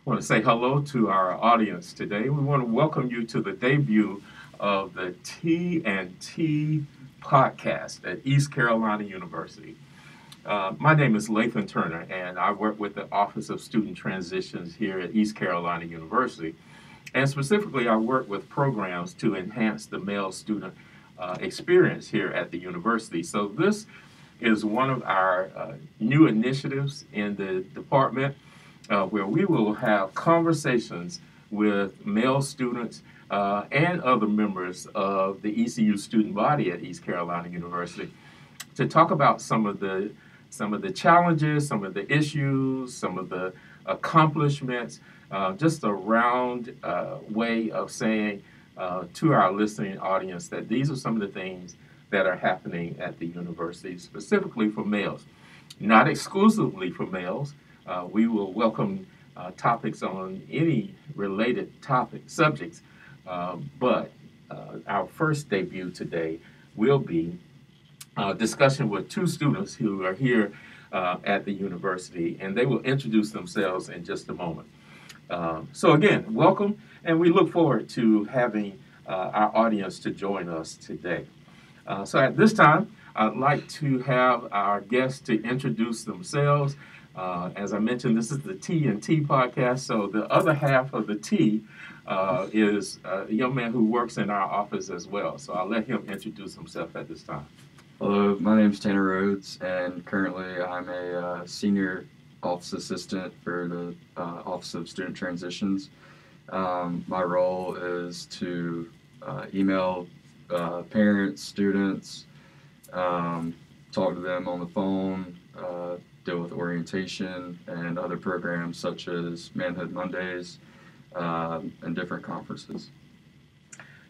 want to say hello to our audience today. We want to welcome you to the debut of the T&T podcast at East Carolina University. My name is Lathan Turner, and I work with the Office of Student Transitions here at East Carolina University. And specifically, I work with programs to enhance the male student experience here at the university. So this is one of our new initiatives in the department where we will have conversations with male students and other members of the ECU student body at East Carolina University to talk about some of the challenges, some of the issues, some of the accomplishments, just a round way of saying to our listening audience that these are some of the things that are happening at the university, specifically for males. Not exclusively for males. We will welcome topics on any related subjects, but our first debut today will be a discussion with two students who are here at the university, and they will introduce themselves in just a moment. So again, welcome, and we look forward to having our audience to join us today. So at this time, I'd like to have our guests to introduce themselves. As I mentioned, this is the T&T podcast, so the other half of the T is a young man who works in our office as well. So I'll let him introduce himself at this time. Hello, my name is Tanner Rhodes, and currently I'm a senior office assistant for the Office of Student Transitions. My role is to email parents, students, talk to them on the phone, deal with orientation and other programs such as Manhood Mondays and different conferences.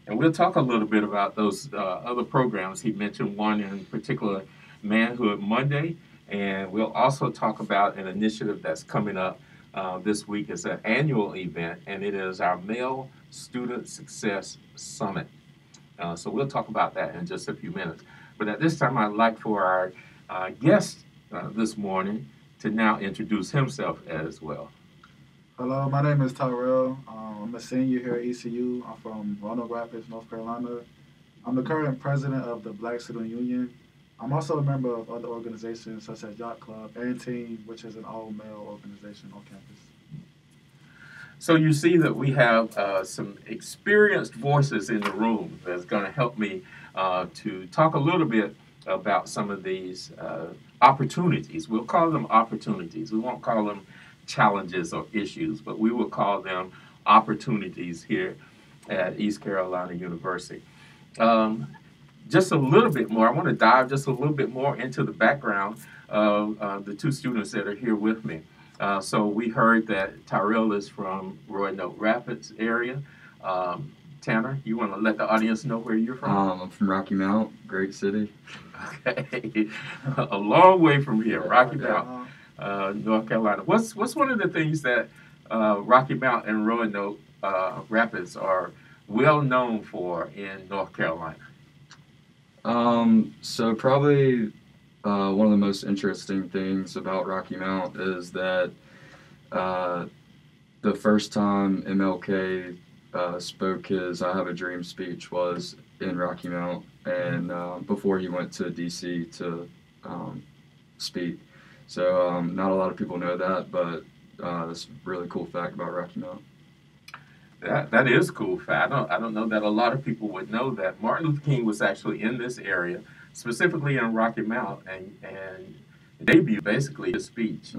And we'll talk a little bit about those other programs. He mentioned one in particular, Manhood Monday, and we'll also talk about an initiative that's coming up this week. It's an annual event, and it is our Male Student Success Summit. So we'll talk about that in just a few minutes. But at this time, I'd like for our guest this morning to now introduce himself as well. Hello, my name is Tyrell. I'm a senior here at ECU. I'm from Roanoke Rapids, North Carolina. I'm the current president of the Black Student Union. I'm also a member of other organizations such as Yacht Club and Team, which is an all-male organization on campus. So you see that we have some experienced voices in the room that's going to help me to talk a little bit about some of these opportunities. We'll call them opportunities. We won't call them challenges or issues, but we will call them opportunities here at East Carolina University. Just a little bit more, I want to dive just a little bit more into the background of the two students that are here with me. So we heard that Tyrell is from Roanoke Rapids area. Tanner, you want to let the audience know where you're from? I'm from Rocky Mount, great city. Okay, a long way from here, Rocky Mount, North Carolina. What's one of the things that Rocky Mount and Roanoke Rapids are well known for in North Carolina? So probably one of the most interesting things about Rocky Mount is that the first time MLK spoke his I Have a Dream speech was in Rocky Mount, and before he went to D.C. to speak. So not a lot of people know that, but that's a really cool fact about Rocky Mount. That is a cool fact. I don't know that a lot of people would know that Martin Luther King was actually in this area, specifically in Rocky Mount, and debuted basically his speech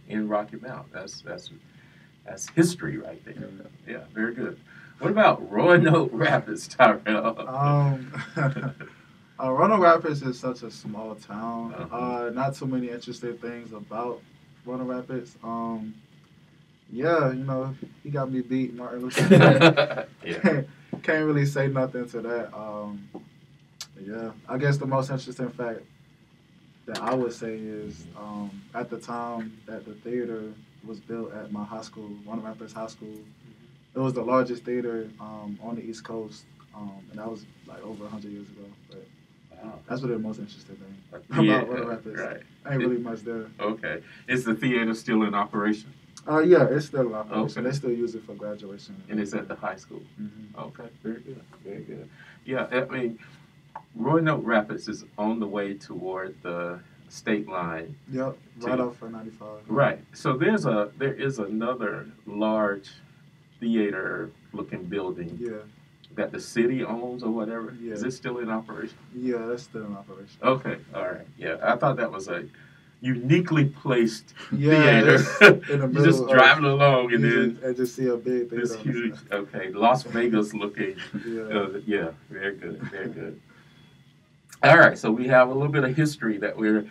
in Rocky Mount. That's history right there. Yeah, very good. What about Roanoke Rapids, Tyrell? Roanoke Rapids is such a small town. Not too many interesting things about Roanoke Rapids. Yeah, he got me beat, Martin Luther King. Yeah. Can't really say nothing to that. Yeah, I guess the most interesting fact that I would say is at the time that the theater was built at my high school, Roanoke Rapids High School, it was the largest theater on the East Coast, and that was like over 100 years ago. But Wow. that's really the most interesting thing Yeah, about Roanoke Rapids. right. Ain't really much there. Okay. Is the theater still in operation? Yeah, it's still an operation. Okay. They still use it for graduation. And it's at the high school. Mm-hmm. Okay, very good, very good. Yeah, I mean, Roanoke Rapids is on the way toward the state line. Yep, right To, off for 95. right. So there is another large theater looking building Yeah, that the city owns or whatever. yeah, Is it still in operation? yeah, that's still in operation. Okay, all right. Yeah, I thought that was a uniquely placed Yeah, theater. it's in the You're middle just of driving along and you then just, and just see a big this theater on the huge, side. okay, Las Vegas looking. Yeah. Yeah, very good, very good. All right, so we have a little bit of history that we're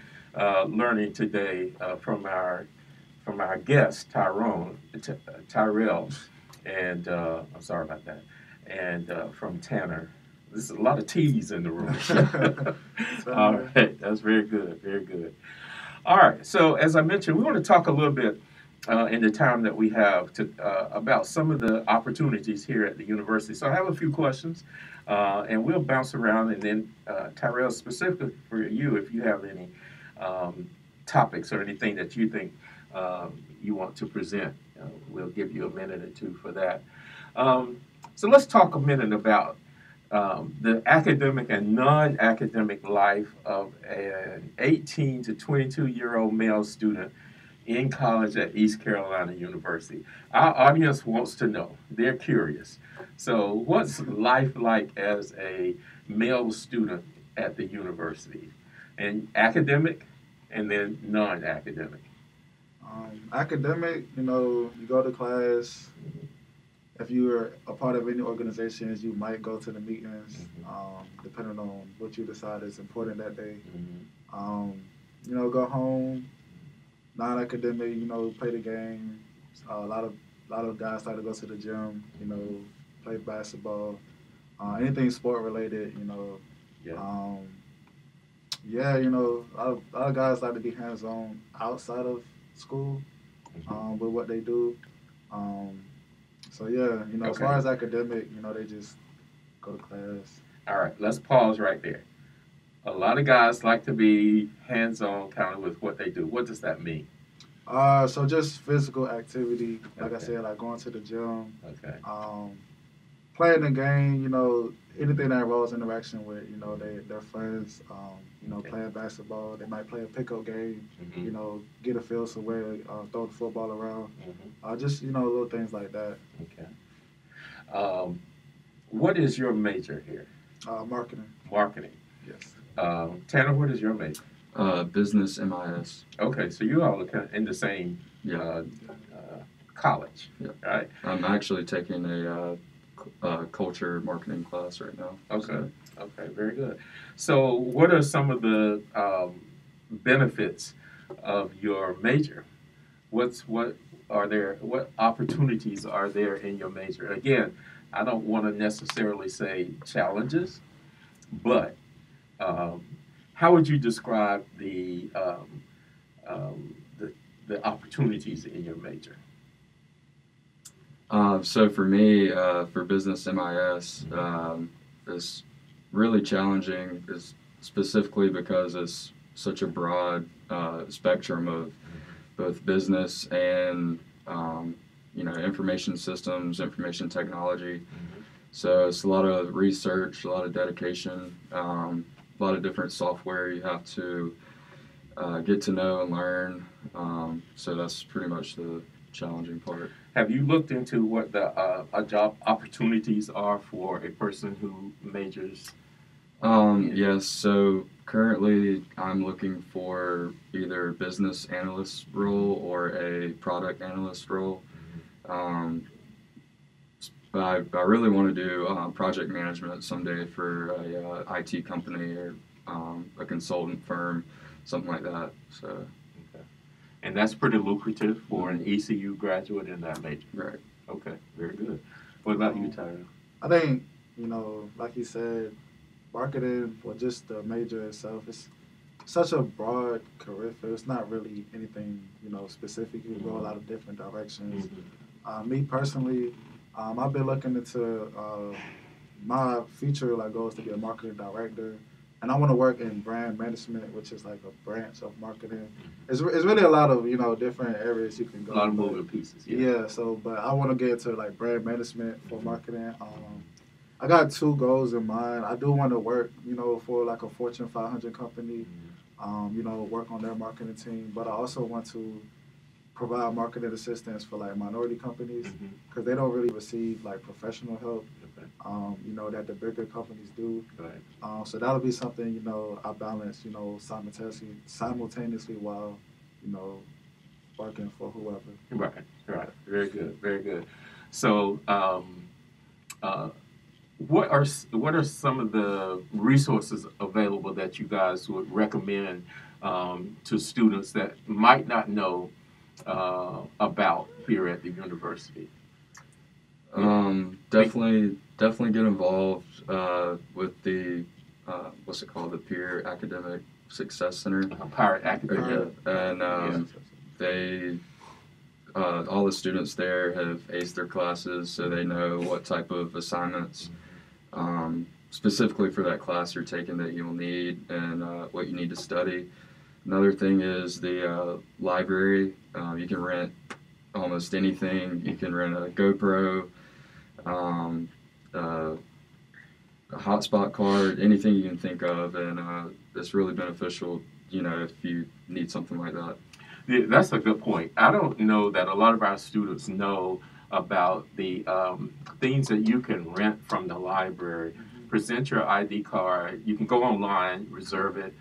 learning today from our guest Tyrell, and I'm sorry about that, and from Tanner. There's a lot of T's in the room. All right, that's very good, very good. All right, so as I mentioned, we want to talk a little bit in the time that we have to about some of the opportunities here at the university. So I have a few questions, and we'll bounce around, and then Tyrell, specifically for you, if you have any topics or anything that you think you want to present, we'll give you a minute or two for that. So let's talk a minute about the academic and non-academic life of an 18 to 22-year-old male student in college at East Carolina University. Our audience wants to know. They're curious. So what's life like as a male student at the university? And academic and then non-academic. Academic, you go to class. If you're a part of any organizations, you might go to the meetings, depending on what you decide is important that day. Go home, non-academic, play the game. A lot of guys like to go to the gym, play basketball, anything sport related, Yeah. Yeah, a lot of guys like to be hands-on outside of school with what they do. Um, so yeah, as Okay. far as academic, they just go to class. All right, let's pause right there. A lot of guys like to be hands-on kind of with what they do. What does that mean? So just physical activity, like I Okay. said, like going to the gym, Okay. playing the game, anything that involves interaction with, their friends, Okay. playing basketball. They might play a pickup game, Mm-hmm. get a field somewhere, throw the football around. Mm-hmm. Just, little things like that. Okay. Um, what is your major here? Marketing, Marketing. yes. Tanner, what is your major? Business MIS. Okay, so you all are kind of in the same Yeah. college, Yeah. right? I'm actually taking a culture marketing class right now. Okay. Okay, very good. So, what are some of the benefits of your major? What what opportunities are there in your major? Again, I don't want to necessarily say challenges, but um, how would you describe um, the the opportunities in your major? So for me, for business MIS, it's really challenging, is specifically because it's such a broad spectrum of both business and information systems, information technology. So it's a lot of research, a lot of dedication, a lot of different software you have to get to know and learn. So that's pretty much the challenging part. Have you looked into what the job opportunities are for a person who majors? Yes, so currently I'm looking for either business analyst role or a product analyst role. But I really want to do project management someday for a IT company or a consultant firm, something like that. So, Okay. And that's pretty lucrative for an ECU graduate in that major. right. Okay, very good. What about you, Tyler? I think, like you said, marketing or just the major itself is such a broad career field. It's not really anything, specific. You can go a lot of different directions. Me personally, I've been looking into my future like goals to be a marketing director, and I want to work in brand management, which is like a branch of marketing. It's really a lot of different areas you can A go. lot of but moving pieces. yeah, so but I want to get into like brand management for marketing. I got two goals in mind. I do want to work, for like a Fortune 500 company, work on their marketing team. But I also want to provide marketing assistance for like minority companies because they don't really receive like professional help, Okay. that the bigger companies do. Right. So that'll be something, I balance, simultaneously while, you know, working for whoever. Right. Right. Very good. Very good. So, uh, what are some of the resources available that you guys would recommend to students that might not know about here at the university? Definitely get involved with the what's it called, the Peer Academic Success Center. Pirate Academy. Yeah, and they all the students there have aced their classes, so they know what type of assignments specifically for that class you're taking that you'll need and what you need to study. Another thing is the library. You can rent almost anything. You can rent a GoPro, um, uh, a hotspot card, anything you can think of, and it's really beneficial, if you need something like that. Yeah, that's a good point. I don't know that a lot of our students know about the things that you can rent from the library. Present your ID card. You can go online, reserve it,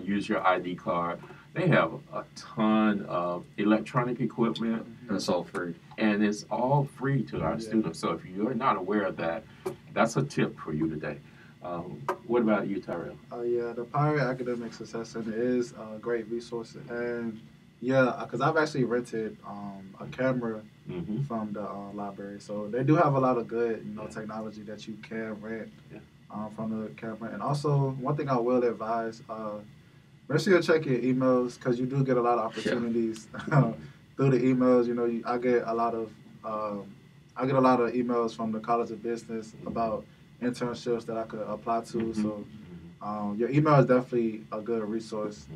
use your ID card. They have a ton of electronic equipment, And it's all free. and it's all free to our students. So if you're not aware of that, that's a tip for you today. What about you, Tyrell? Yeah, the Pirate Academic Success Center is a great resource, and yeah, because I've actually rented a camera Mm-hmm. from the library, so they do have a lot of good, technology that you can rent Yeah. from the camera. And also, one thing I will advise: make sure you check your emails because you do get a lot of opportunities through the emails. I get a lot of emails from the College of Business about internships that I could apply to. So your email is definitely a good resource,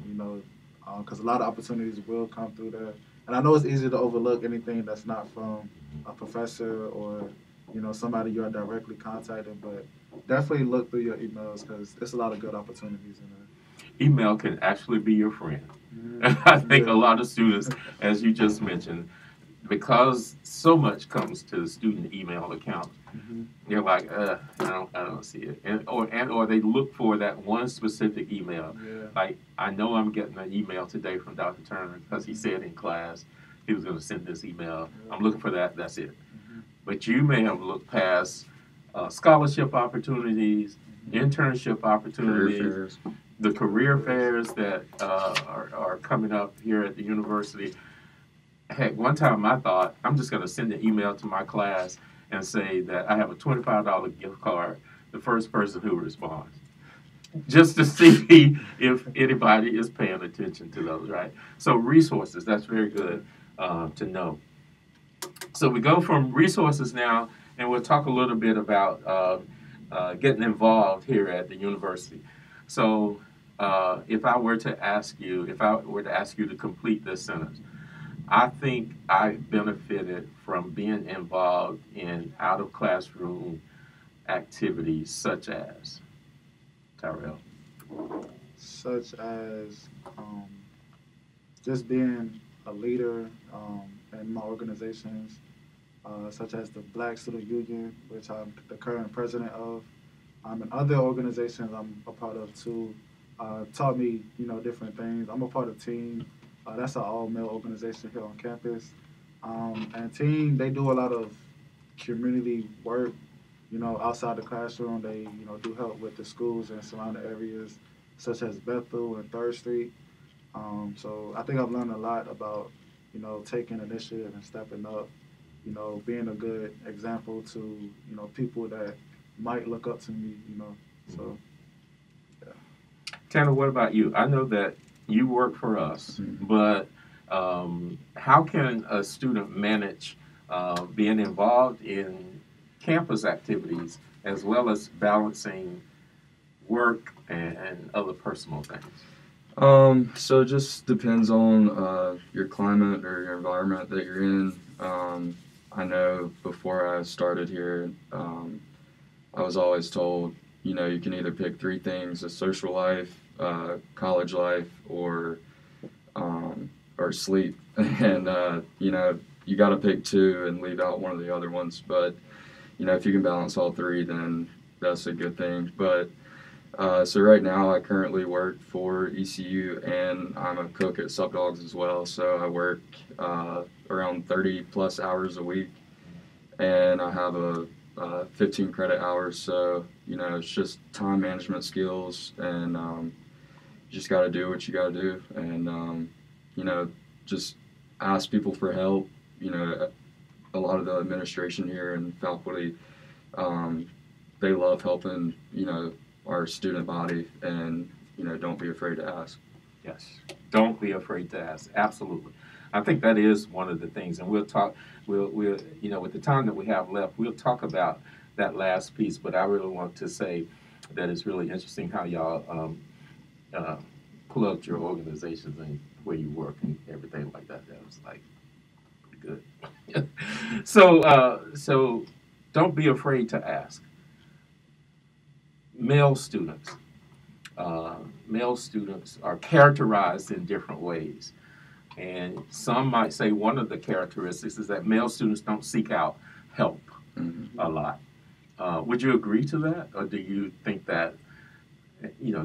because a lot of opportunities will come through there. And I know it's easy to overlook anything that's not from a professor or, somebody you're directly contacting, but definitely look through your emails because there's a lot of good opportunities in there. Email can actually be your friend. Mm-hmm. I think Yeah. a lot of students, as you just mentioned, because so much comes to the student email account, they're like, I don't see it, or they look for that one specific email. Yeah. Like, I know I'm getting an email today from Dr. Turner because he said in class he was going to send this email. I'm looking for that. That's it. But you may have looked past scholarship opportunities, internship Career opportunities, fairs. the career fairs that are coming up here at the university. Heck, one time I thought I'm just going to send an email to my class and say that I have a $25 gift card, the first person who responds, just to see if anybody is paying attention to those, right? So resources, that's very good to know. So we go from resources now, and we'll talk a little bit about getting involved here at the university. So if I were to ask you to complete this sentence, I think I benefited from being involved in out of classroom activities such as, Tyrell. Such as just being a leader in my organizations, such as the Black Student Union, which I'm the current president of, and other organizations I'm a part of too, taught me, different things. I'm a part of Team. That's an all-male organization here on campus. And Team, they do a lot of community work, outside the classroom. They, do help with the schools and surrounding areas, such as Bethel and 3rd Street. So I think I've learned a lot about, taking initiative and stepping up, being a good example to, people that might look up to me, so. Tanner, what about you? I know that you work for us, but how can a student manage being involved in campus activities as well as balancing work and other personal things? So it just depends on your climate or your environment that you're in. I know before I started here, I was always told, you can either pick three things: a social life, college life, or sleep. And you got to pick two and leave out one of the other ones. But if you can balance all three, then that's a good thing. But so right now, I currently work for ECU, and I'm a cook at Sup Dogs as well. So I work around 30 plus hours a week, and I have a 15 credit hours. So it's just time management skills, and you just got to do what you got to do, and just ask people for help. A lot of the administration here and faculty, they love helping. Our student body, and don't be afraid to ask. Yes, don't be afraid to ask. Absolutely, I think that is one of the things, and we'll talk. We'll with the time that we have left, we'll talk about that last piece. But I really want to say that it's really interesting how y'all plugged your organizations and where you work and everything like that. That was like pretty good. So don't be afraid to ask. Male students. Male students are characterized in different ways. And some might say one of the characteristics is that male students don't seek out help a lot. Would you agree to that? Or do you think that,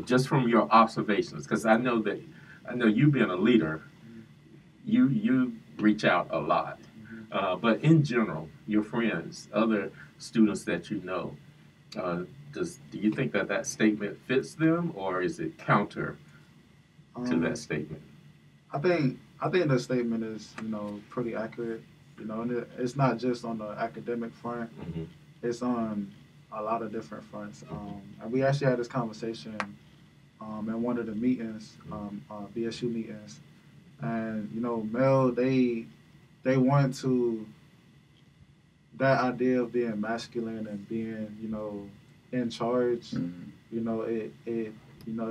just from your observations, because I know you being a leader, you reach out a lot. But in general, your friends, other students that you know, do you think that statement fits them, or is it counter to that statement? I think the statement is pretty accurate. And it's not just on the academic front; Mm-hmm. it's on a lot of different fronts. And we actually had this conversation in one of the meetings, BSU meetings, and Mel, they want to, that idea of being masculine and being in charge. It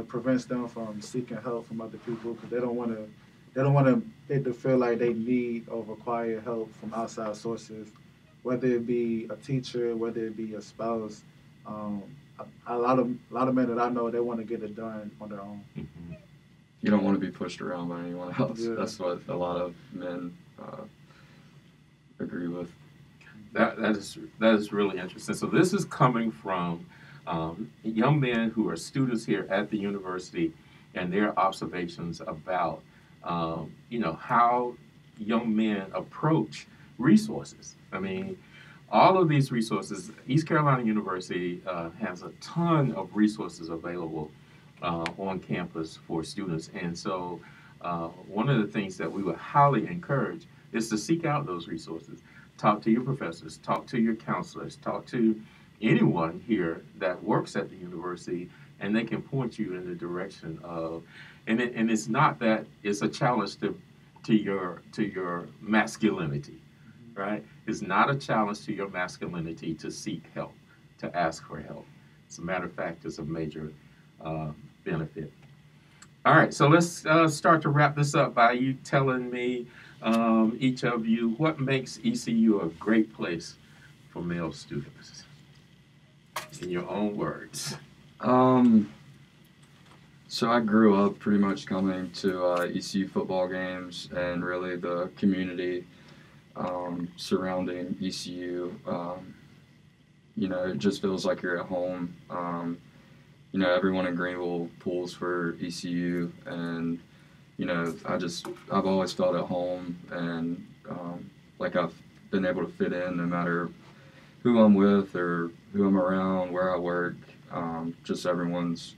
prevents them from seeking help from other people because they don't want it to feel like they need or require help from outside sources, whether it be a teacher, whether it be a spouse. A lot of men that I know, they want to get it done on their own. Mm-hmm. You don't want to be pushed around by anyone else. Yeah. That's what a lot of men agree with. That is really interesting. So this is coming from young men who are students here at the university, and their observations about how young men approach resources. I mean, all of these resources. East Carolina University has a ton of resources available on campus for students, and so one of the things that we would highly encourage is to seek out those resources. Talk to your professors, talk to your counselors, talk to anyone here that works at the university, and they can point you in the direction of. And it's not that it's a challenge to your masculinity, right? It's not a challenge to your masculinity to seek help, to ask for help. As a matter of fact, it's a major benefit. All right, so let's start to wrap this up by you telling me, each of you, what makes ECU a great place for male students, in your own words. So I grew up pretty much coming to ECU football games, and really the community surrounding ECU. It just feels like you're at home. Everyone in Greenville pulls for ECU, and I've always felt at home, and like I've been able to fit in no matter who I'm with or who I'm around, where I work. Just everyone's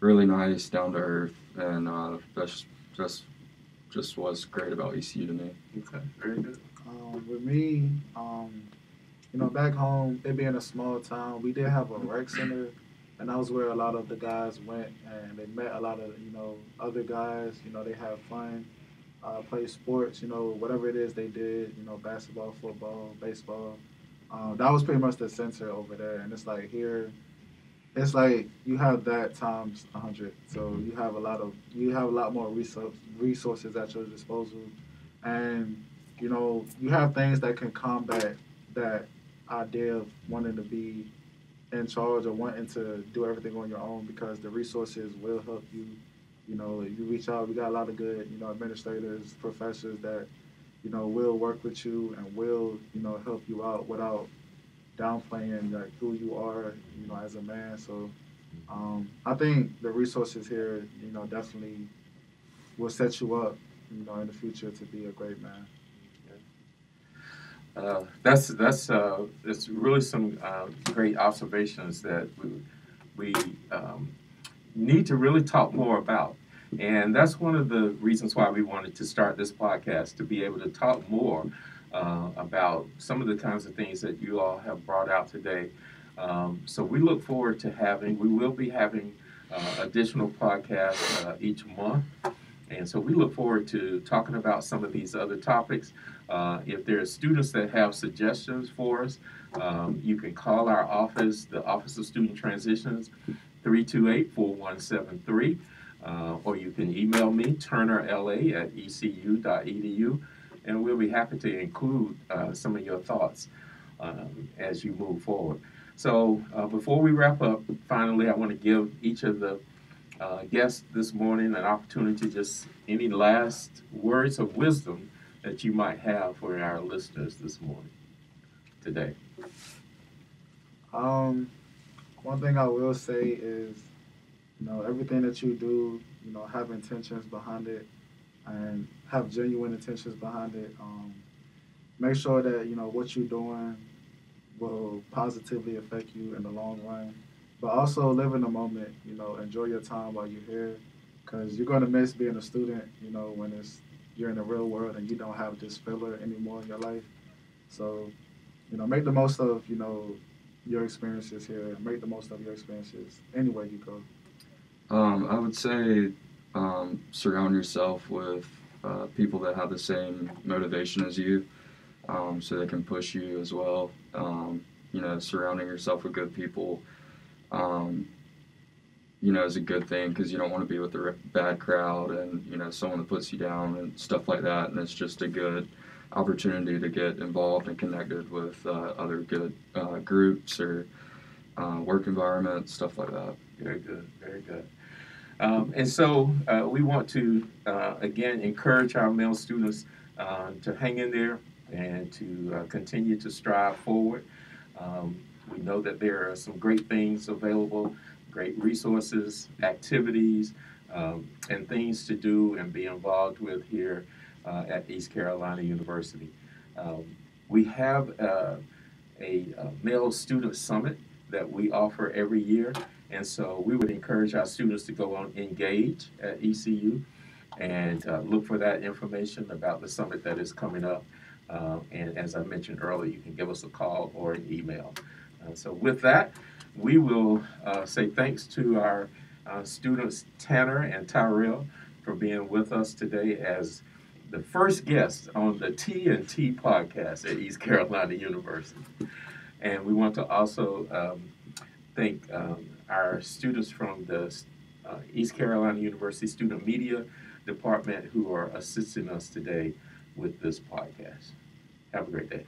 really nice, down to earth, and that's just what's great about ECU to me. Okay, very good. With me, back home, it being a small town, we did have a rec center, and that was where a lot of the guys went, and they met a lot of other guys. They have fun, play sports. Whatever it is they did. Basketball, football, baseball. That was pretty much the center over there, and it's like here, it's like you have that times 100. So you have a lot more resources at your disposal, and you have things that can combat that idea of wanting to be in charge or wanting to do everything on your own because the resources will help you. You reach out. We got a lot of good administrators, professors that will work with you and will help you out without downplaying like who you are, as a man. So I think the resources here, definitely will set you up, in the future to be a great man. It's really some great observations that we need to really talk more about. And that's one of the reasons why we wanted to start this podcast, to be able to talk more about some of the kinds of things that you all have brought out today. So we look forward to we will be having additional podcasts each month. And so we look forward to talking about some of these other topics. If there are students that have suggestions for us, you can call our office, the Office of Student Transitions, 328-4173, or you can email me, turnerla@ecu.edu, and we'll be happy to include some of your thoughts as you move forward. So before we wrap up, finally, I want to give each of the guests this morning an opportunity, just any last words of wisdom that you might have for our listeners this morning, today. One thing I will say is, everything that you do, have intentions behind it and have genuine intentions behind it. Make sure that, what you're doing will positively affect you in the long run. But also live in the moment, enjoy your time while you're here because you're going to miss being a student, when you're in the real world and you don't have this filler anymore in your life. So, make the most of, your experiences here and make the most of your experiences anywhere you go. I would say surround yourself with people that have the same motivation as you, so they can push you as well. Surrounding yourself with good people, is a good thing because you don't want to be with a bad crowd and, someone that puts you down and stuff like that. And it's just a good opportunity to get involved and connected with other good groups or work environments, stuff like that. Very good, very good. And so we want to, again, encourage our male students to hang in there and to continue to strive forward. We know that there are some great things available, great resources, activities, and things to do and be involved with here at East Carolina University. We have a male student summit that we offer every year. And so we would encourage our students to go on Engage at ECU and look for that information about the summit that is coming up. And as I mentioned earlier, you can give us a call or an email. So with that, we will say thanks to our students, Tanner and Tyrell, for being with us today as the first guest on the T&T podcast at East Carolina University. And we want to also thank our students from the East Carolina University Student Media Department who are assisting us today with this podcast. Have a great day.